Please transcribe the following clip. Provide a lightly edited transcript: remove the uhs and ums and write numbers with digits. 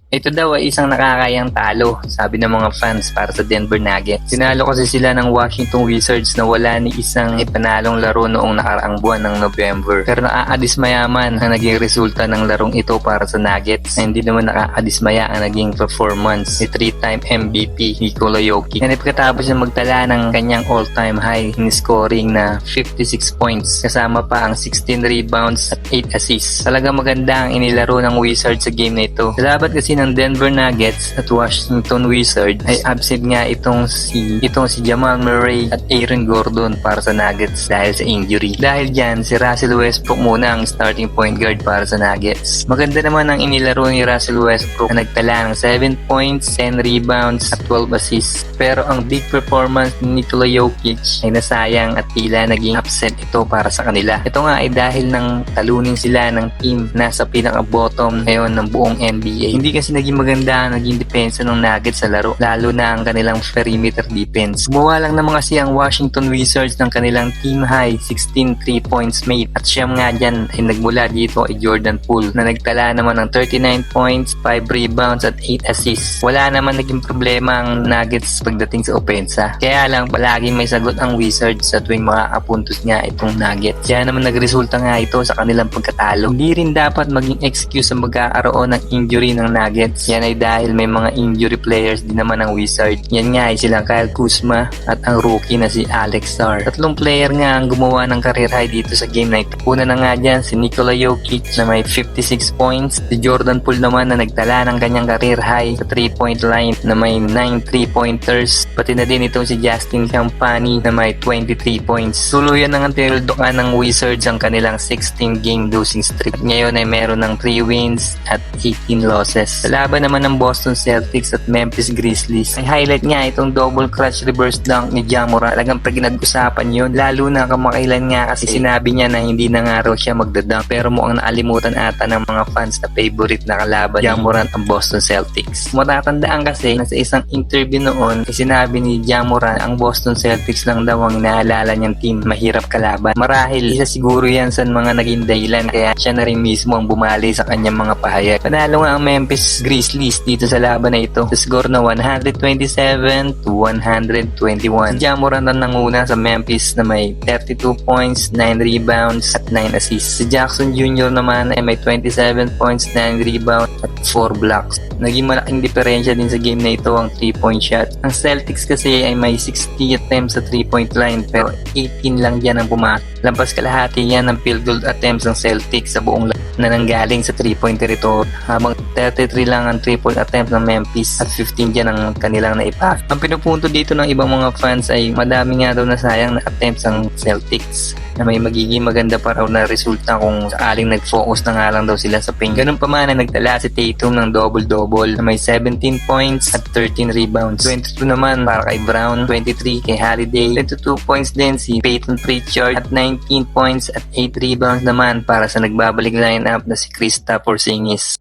Ito daw ay isang nakakayang talo, sabi ng mga fans para sa Denver Nuggets. Sinalo kasi sila ng Washington Wizards na wala ni isang ipanalong laro noong nakaraang buwan ng November. Pero nakakadismayaman ang naging resulta ng larong ito para sa Nuggets na hindi naman nakakadismaya ang naging performance ni 3-time MVP Nikola Jokic. Na pagkatapos niya magtala ng kanyang all-time high in scoring na 56 points kasama pa ang 16 rebounds at 8 assists. Talagang maganda ang inilaro ng Wizards sa game na ito. Sa laban kasi ng Denver Nuggets at Washington Wizards ay absent nga itong si Jamal Murray at Aaron Gordon para sa Nuggets dahil sa injury. Dahil dyan, si Russell Westbrook muna ang starting point guard para sa Nuggets. Maganda naman ang inilaro ni Russell Westbrook na nagtala ng 7 points, 10 rebounds at 12 assists. Pero ang big performance ni Nikola Jokic ay nasayang at tila naging absent ito para sa kanila. Ito nga ay dahil nang talunin sila ng team na sa pinaka-bottom ngayon ng buong NBA. Hindi kasi naging maganda ang naging depensa ng Nuggets sa laro, lalo na ang kanilang perimeter defense. Gumawa lang naman kasi ang Washington Wizards ng kanilang team high 16 3 points made at siyam nga dyan ay nagmula dito ay Jordan Poole na nagtala naman ng 39 points, 5 rebounds at 8 assists. Wala naman naging problema ang Nuggets pagdating sa opensa. Kaya lang palaging may sagot ang Wizards sa tuwing makakapuntos nga itong Nuggets. Kaya naman nagresulta nga ito sa kanilang pagkatalo. Hindi rin dapat maging excuse sa magkakaroon ng injury ng Nuggets. Yan ay dahil may mga injury players din naman ang Wizards. Yan nga ay silang Kyle Kuzma at ang rookie na si Alex Sarr. Tatlong player nga ang gumawa ng career high dito sa game na ito. Una na nga dyan si Nikola Jokic na may 56 points. Si Jordan Poole naman na nagtala ng kanyang career high sa 3-point line na may 9 3-pointers. Pati na din itong si Justin Campani na may 23 points. Tuluyan na nga tinuldukan ng Wizards ang kanilang 16 game losing streak. At ngayon ay meron ng 3 wins at 18 losses. Sa laban naman ng Boston Celtics at Memphis Grizzlies ay highlight nga itong double clutch reverse dunk ni Ja Morant. Talagang pinag-usapan yun, lalo na kamakailan nga kasi sinabi niya na hindi na nga raw siya magdadunk, pero mukhang naalimutan ata ng mga fans na favorite na kalaban Ja Morant ang Boston Celtics. Matatandaan kasi na sa isang interview noon ay sinabi ni Ja Morant ang Boston Celtics lang daw ang inaalala niyang team mahirap kalaban. Marahil isa siguro yan sa mga naging dahilan kaya siya na rin mismo ang bumali sa kanyang mga pahayag. Panalo nga ang Memphis Grizzlies dito sa laban na ito sa score na 127 to 121. Si Ja Morant ang nanguna sa Memphis na may 32 points, 9 rebounds at 9 assists. Si Jackson Jr. naman ay may 27 points, 9 rebounds at 4 blocks. Naging malaking diferensya din sa game na ito ang 3-point shot. Ang Celtics kasi ay may 60 attempts sa 3-point line pero 18 lang dyan ang pumasok. Lampas kalahati yan ng field goal attempts ng Celtics sa buong na nanggaling sa 3-point territory, habang 33 lang ang 3-point attempts ng Memphis at 15 dyan ang kanilang naipass. Ang pinupunto dito ng ibang mga fans ay madami nga daw na sayang na attempts ang Celtics na may magiging maganda pa raw na resulta kung saaling nag-focus na nga lang daw sila sa paint. Ganun pa man na nagtala si Tatum ng double-double na may 17 points at 13 rebounds. 22 naman para kay Brown, 23 kay Holiday, 22 points din si Peyton Pritchard at 19 points at 8 rebounds naman para sa nagbabalik lineup na si Kristaps Porzingis.